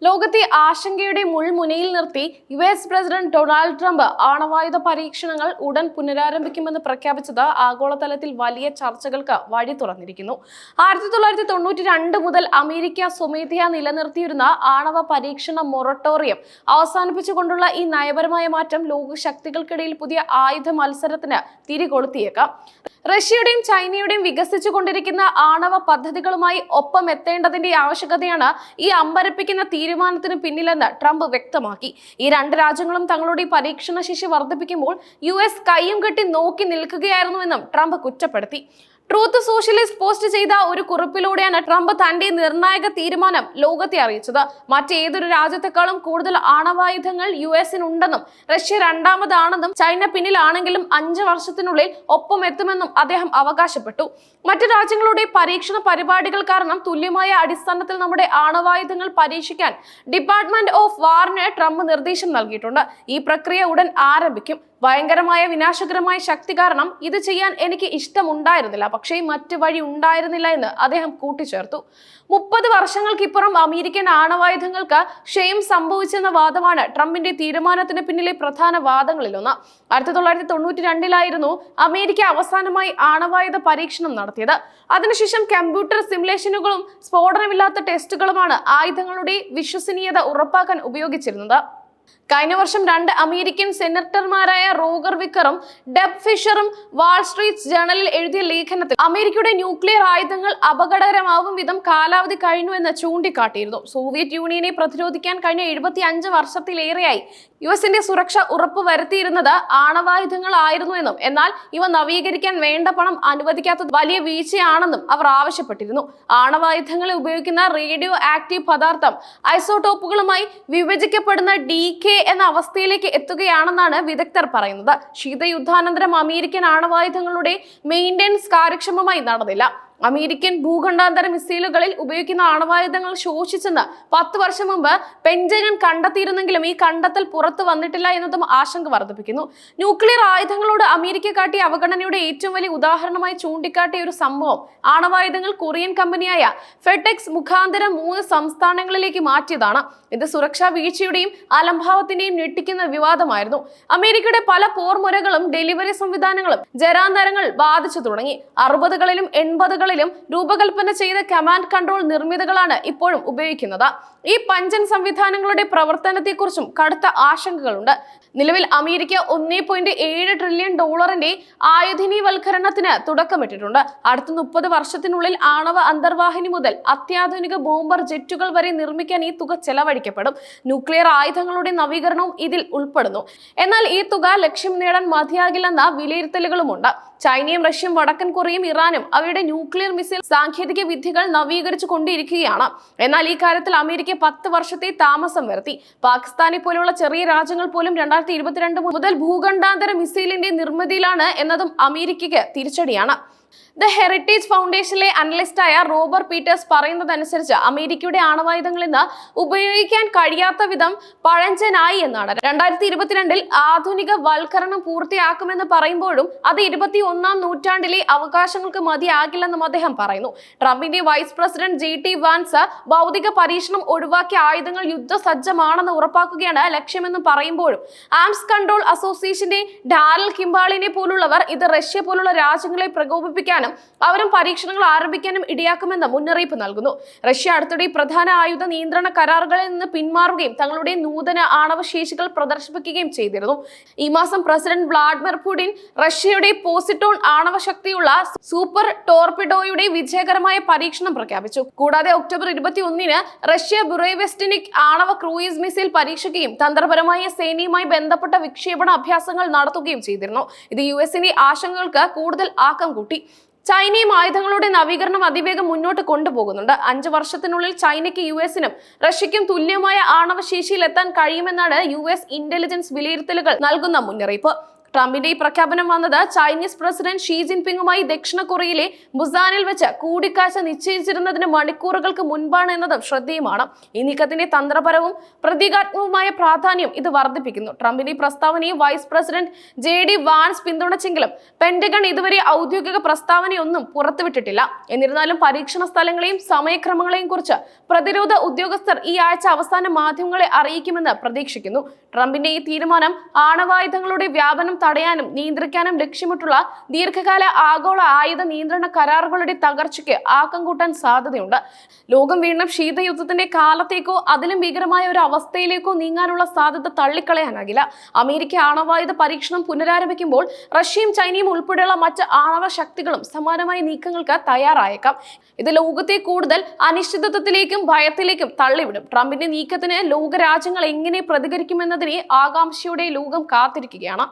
ലോകത്തെ ആശങ്കയുടെ മുൾമുനയിൽ നിർത്തി US പ്രസിഡന്റ് ഡൊണാൾഡ് ട്രംപ് ആണവായുധ പരീക്ഷണങ്ങൾ ഉടൻ പുനരാരംഭിക്കുമെന്ന് പ്രഖ്യാപിച്ചത് ആഗോളതലത്തിൽ വലിയ ചർച്ചകൾക്ക് വഴി തുറന്നിരിക്കുന്നു. 1992 മുതൽ അമേരിക്ക സ്വമേധയാ നിലനിർത്തിയിരുന്ന ആണവ പരീക്ഷണ മൊറട്ടോറിയം അവസാനിപ്പിച്ചുകൊണ്ടുള്ള ഈ നയപരമായ മാറ്റം ലോകശക്തികൾക്കിടയിൽ പുതിയ ആയുധ മത്സരത്തിന് തിരികൊളുത്തിയേക്കാം. റഷ്യയുടെയും ചൈനയുടെയും വികസിച്ചുകൊണ്ടിരിക്കുന്ന ആണവ പദ്ധതികളുമായി ഒപ്പം എത്തേണ്ടതിന്റെ ആവശ്യകതയാണ് ഈ അമ്പരപ്പിക്കുന്ന തീരുമാനത്തിന് പിന്നിലെന്ന് ട്രംപ് വ്യക്തമാക്കി. ഈ രണ്ട് രാജ്യങ്ങളും തങ്ങളുടെ പരീക്ഷണ ശേഷി വർദ്ധിപ്പിക്കുമ്പോൾ US കൈയും കെട്ടി നോക്കി നിൽക്കുകയായിരുന്നുവെന്നും ട്രംപ് കുറ്റപ്പെടുത്തി. ട്രൂത്ത് സോഷ്യലിസ്റ്റ് പോസ്റ്റ് ചെയ്ത ഒരു കുറിപ്പിലൂടെയാണ് ട്രംപ് തന്റെ നിർണായക തീരുമാനം ലോകത്തെ അറിയിച്ചത്. മറ്റേതൊരു രാജ്യത്തെക്കാളും കൂടുതൽ ആണവായുധങ്ങൾ US-നുണ്ടെന്നും റഷ്യ രണ്ടാമതാണെന്നും ചൈന പിന്നിലാണെങ്കിലും 5 വർഷത്തിനുള്ളിൽ ഒപ്പം എത്തുമെന്നും അദ്ദേഹം അവകാശപ്പെട്ടു. മറ്റു രാജ്യങ്ങളുടെ പരീക്ഷണ പരിപാടികൾ കാരണം തുല്യമായ അടിസ്ഥാനത്തിൽ നമ്മുടെ ആണവായുധങ്ങൾ പരീക്ഷിക്കാൻ ഡിപ്പാർട്ട്മെന്റ് ഓഫ് വാറിന് ട്രംപ് നിർദ്ദേശം നൽകിയിട്ടുണ്ട്. ഈ പ്രക്രിയ ഉടൻ ആരംഭിക്കും. ഭയങ്കരമായ വിനാശകരമായ ശക്തി കാരണം ഇത് ചെയ്യാൻ എനിക്ക് ഇഷ്ടമുണ്ടായിരുന്നില്ല, പക്ഷേ മറ്റു വഴി ഉണ്ടായിരുന്നില്ല എന്ന് അദ്ദേഹം കൂട്ടിച്ചേർത്തു. 30 വർഷങ്ങൾക്കിപ്പുറം അമേരിക്കൻ ആണവായുധങ്ങൾക്ക് ക്ഷയം സംഭവിച്ചെന്ന വാദമാണ് ട്രംപിന്റെ തീരുമാനത്തിന് പിന്നിലെ പ്രധാന വാദങ്ങളിലൊന്ന്. 1992 അമേരിക്ക അവസാനമായി ആണവായുധ പരീക്ഷണം നടത്തിയത്. അതിനുശേഷം കമ്പ്യൂട്ടർ സിമുലേഷനുകളും സ്ഫോടനമില്ലാത്ത ടെസ്റ്റുകളുമാണ് ആയുധങ്ങളുടെ വിശ്വസനീയത ഉറപ്പാക്കാൻ ഉപയോഗിച്ചിരുന്നത്. കഴിഞ്ഞ വർഷം 2 അമേരിക്കൻ സെനറ്റർമാരായ റോഗർ വിക്കറും ഡെബ് ഫിഷറും വാൾ സ്ട്രീറ്റ് ജേണലിൽ എഴുതിയ ലേഖനത്തിൽ അമേരിക്കയുടെ ന്യൂക്ലിയർ ആയുധങ്ങൾ അപകടകരമാവും വിധം കാലാവധി കഴിഞ്ഞു എന്ന് ചൂണ്ടിക്കാട്ടിയിരുന്നു. സോവിയറ്റ് യൂണിയനെ പ്രതിരോധിക്കാൻ കഴിഞ്ഞ 75 വർഷത്തിലേറെയായി US-ന്റെ സുരക്ഷ ഉറപ്പുവരുത്തിയിരുന്നത് ആണവായുധങ്ങളായിരുന്നു എന്നും എന്നാൽ ഇവ നവീകരിക്കാൻ വേണ്ട പണം അനുവദിക്കാത്തത് വലിയ വീഴ്ചയാണെന്നും അവർ ആവശ്യപ്പെട്ടിരുന്നു. ആണവായുധങ്ങളെ ഉപയോഗിക്കുന്ന റേഡിയോ ആക്റ്റീവ് പദാർത്ഥം ഐസോടോപ്പുകളുമായി വിഭജിക്കപ്പെടുന്ന DK എന്ന അവസ്ഥയിലേക്ക് എത്തുകയാണെന്നാണ് വിദഗ്ധർ പറയുന്നത്. ശീതയുദ്ധാനന്തരം അമേരിക്കൻ ആണവായുധങ്ങളുടെ മെയിൻ്റെനൻസ് കാര്യക്ഷമമായി നടന്നില്ല. അമേരിക്കൻ ഭൂഖണ്ഡാന്തര മിസൈലുകളിൽ ഉപയോഗിക്കുന്ന ആണവായുധങ്ങൾ ശോഷിച്ചെന്ന് 10 വർഷം മുമ്പ് പെൻറ്റഗൺ കണ്ടെത്തിയിരുന്നെങ്കിലും ഈ കണ്ടെത്തൽ പുറത്തു വന്നിട്ടില്ല എന്നതും ആശങ്ക വർദ്ധിപ്പിക്കുന്നു. ന്യൂക്ലിയർ ആയുധങ്ങളോട് അമേരിക്ക കാട്ടിയ അവഗണനയുടെ ഏറ്റവും വലിയ ഉദാഹരണമായി ചൂണ്ടിക്കാട്ടിയ ഒരു സംഭവം ആണവായുധങ്ങൾ കൊറിയൻ കമ്പനിയായ ഫെഡെക്സ് മുഖാന്തരം 3 സംസ്ഥാനങ്ങളിലേക്ക് മാറ്റിയതാണ്. ഇത് സുരക്ഷാ വീഴ്ചയുടെയും അലംഭാവത്തിന്റെയും ഞെട്ടിക്കുന്ന വിവാദമായിരുന്നു. അമേരിക്കയുടെ പല പോർമുരകളും ഡെലിവറി സംവിധാനങ്ങളും ജരാന്തരങ്ങൾ ബാധിച്ചു തുടങ്ങി. 60കളിലും 80കളിലും രൂപകൽപ്പന ചെയ്ത കമാൻഡ് കൺട്രോൾ നിർമ്മിതികളാണ് ഇപ്പോഴും ഉപയോഗിക്കുന്നത്. ഈ പഞ്ചൻ സംവിധാനങ്ങളുടെ പ്രവർത്തനത്തെക്കുറിച്ചും കടുത്ത ആശങ്കകളുണ്ട്. നിലവിൽ അമേരിക്ക $1.7 ട്രില്യൺ ആയുധനീവൽക്കരണത്തിന് തുടക്കമിട്ടിട്ടുണ്ട്. അടുത്ത 30 വർഷത്തിനുള്ളിൽ ആണവ അന്തർവാഹിനി മുതൽ അത്യാധുനിക ബോംബർ ജെറ്റുകൾ വരെ നിർമ്മിക്കാൻ ഈ തുക ചെലവഴിക്കപ്പെടും. ന്യൂക്ലിയർ ആയുധങ്ങളുടെ നവീകരണവും ഇതിൽ ഉൾപ്പെടുന്നു. എന്നാൽ ഈ തുക ലക്ഷ്യം നേടാൻ മതിയാകില്ലെന്ന വിലയിരുത്തലുകളുമുണ്ട്. ചൈനയും റഷ്യയും വടക്കൻ കൊറിയയും ഇറാനും അവരുടെ ന്യൂക്ലിയർ മിസൈൽ സാങ്കേതിക വിദ്യകൾ നവീകരിച്ചു കൊണ്ടിരിക്കുകയാണ്. എന്നാൽ ഈ കാര്യത്തിൽ അമേരിക്ക 10 വർഷത്തെ താമസം വരുത്തി. പാകിസ്ഥാനെ പോലെയുള്ള ചെറിയ രാജ്യങ്ങൾ പോലും 2022 മുതൽ ഭൂഖണ്ഡാന്തര മിസൈലിന്റെ നിർമ്മിതിയിലാണ് എന്നതും അമേരിക്കയ്ക്ക് തിരിച്ചടിയാണ്. ദ ഹെറിറ്റേജ് ഫൗണ്ടേഷനിലെ അനലിസ്റ്റായ റോബർ പീറ്റേഴ്സ് പറയുന്നതനുസരിച്ച് അമേരിക്കയുടെ ആണവായുധങ്ങൾ ഇന്ന് ഉപയോഗിക്കാൻ കഴിയാത്ത വിധം പഴഞ്ചനായി എന്നാണ്. 2022 ആധുനിക വൽക്കരണം പൂർത്തിയാക്കുമെന്ന് പറയുമ്പോഴും അത് 21ാം നൂറ്റാണ്ടിലെ അവകാശങ്ങൾക്ക് മതിയാകില്ലെന്നും അദ്ദേഹം പറയുന്നു. ട്രംപിന്റെ വൈസ് പ്രസിഡന്റ് JD വാൻസ് ഭൗതിക പരീക്ഷണം ഒഴിവാക്കിയ ആയുധങ്ങൾ യുദ്ധസജ്ജമാണെന്ന് ഉറപ്പാക്കുകയാണ് ലക്ഷ്യമെന്ന് പറയുമ്പോഴും ആംസ് കൺട്രോൾ അസോസിയേഷന്റെ ഡാരൽ കിംബാളിനെ പോലുള്ളവർ ഇത് റഷ്യ പോലുള്ള രാജ്യങ്ങളെ പ്രകോപിപ്പിക്കാനും അവരും പരീക്ഷണങ്ങൾ ആരംഭിക്കാനും ഇടയാക്കുമെന്ന് മുന്നറിയിപ്പ് നൽകുന്നു. റഷ്യ അടുത്തിടെ പ്രധാന ആയുധ നിയന്ത്രണ കരാറുകളിൽ നിന്ന് പിന്മാറുകയും തങ്ങളുടെ നൂതന ആണവശേഷികൾ പ്രദർശിപ്പിക്കുകയും ചെയ്തിരുന്നു. ഈ മാസം പ്രസിഡന്റ് വ്ളാഡിമിർ പുടിൻ റഷ്യയുടെ പോസിറ്റോൺ ആണവശക്തിയുള്ള സൂപ്പർ ടോർപിഡോയുടെ വിജയകരമായ പരീക്ഷണം പ്രഖ്യാപിച്ചു. കൂടാതെ ഒക്ടോബർ 21 റഷ്യ ബുറേവെസ്റ്റിനിക് ആണവ ക്രൂയിസ് മിസൈൽ പരീക്ഷിക്കുകയും തന്ത്രപരമായ സേനയുമായി ബന്ധപ്പെട്ട വിക്ഷേപണ അഭ്യാസങ്ങൾ നടത്തുകയും ചെയ്തിരുന്നു. ഇത് US-ന്റെ ആശങ്കകൾക്ക് കൂടുതൽ ആക്കം കൂട്ടി. ചൈനയും ആയുധങ്ങളുടെ നവീകരണം അതിവേഗം മുന്നോട്ട് കൊണ്ടുപോകുന്നുണ്ട്. 5 വർഷത്തിനുള്ളിൽ ചൈനയ്ക്ക് US-നും റഷ്യയ്ക്കും തുല്യമായ ആണവശേഷിയിൽ എത്താൻ കഴിയുമെന്നാണ് US ഇന്റലിജൻസ് വിലയിരുത്തലുകൾ നൽകുന്ന മുന്നറിയിപ്പ്. ട്രംപിന്റെ ഈ പ്രഖ്യാപനം വന്നത് ചൈനീസ് പ്രസിഡന്റ് ഷീ ജിൻപിങ്ങുമായി ദക്ഷിണ കൊറിയയിലെ ബുസാനിൽ വെച്ച് കൂടിക്കാഴ്ച നിശ്ചയിച്ചിരുന്നതിന് മണിക്കൂറുകൾക്ക് മുൻപാണ് എന്നതും ശ്രദ്ധേയമാണ്. ഈ നീക്കത്തിന്റെ തന്ത്രപരവും പ്രതീകാത്മകവുമായ പ്രാധാന്യം ഇത് വർദ്ധിപ്പിക്കുന്നു. ട്രംപിന്റെ ഈ പ്രസ്താവനയെ വൈസ് പ്രസിഡന്റ് JD വാൻസ് പിന്തുണച്ചെങ്കിലും പെന്റഗൺ ഇതുവരെ ഔദ്യോഗിക പ്രസ്താവനയൊന്നും പുറത്തുവിട്ടിട്ടില്ല. എന്നിരുന്നാലും പരീക്ഷണ സ്ഥലങ്ങളെയും സമയക്രമങ്ങളെയും കുറിച്ച് പ്രതിരോധ ഉദ്യോഗസ്ഥർ ഈ ആഴ്ച അവസാന മാധ്യമങ്ങളെ അറിയിക്കുമെന്ന് പ്രതീക്ഷിക്കുന്നു. ട്രംപിന്റെ ഈ തീരുമാനം ആണവായുധങ്ങളുടെ വ്യാപനം തടയാനും നിയന്ത്രിക്കാനും ലക്ഷ്യമിട്ടുള്ള ദീർഘകാല ആഗോള ആയുധ നിയന്ത്രണ കരാറുകളുടെ തകർച്ചയ്ക്ക് ആക്കം കൂട്ടാൻ സാധ്യതയുണ്ട്. ലോകം വീണ്ടും ശീതയുദ്ധത്തിന്റെ കാലത്തേക്കോ അതിലും ഭീകരമായ ഒരു അവസ്ഥയിലേക്കോ നീങ്ങാനുള്ള സാധ്യത തള്ളിക്കളയാനാകില്ല. അമേരിക്ക ആണവായുധ പരീക്ഷണം പുനരാരംഭിക്കുമ്പോൾ റഷ്യയും ചൈനയും ഉൾപ്പെടെയുള്ള മറ്റ് ആണവ ശക്തികളും സമാനമായ നീക്കങ്ങൾക്ക് തയ്യാറായേക്കാം. ഇത് ലോകത്തെ കൂടുതൽ അനിശ്ചിതത്വത്തിലേക്കും ഭയത്തിലേക്കും തള്ളിവിടും. ട്രംപിന്റെ നീക്കത്തിന് ലോകരാജ്യങ്ങൾ എങ്ങനെ പ്രതികരിക്കുമെന്നതിനെ ആകാംക്ഷയോടെ ലോകം കാത്തിരിക്കുകയാണ്.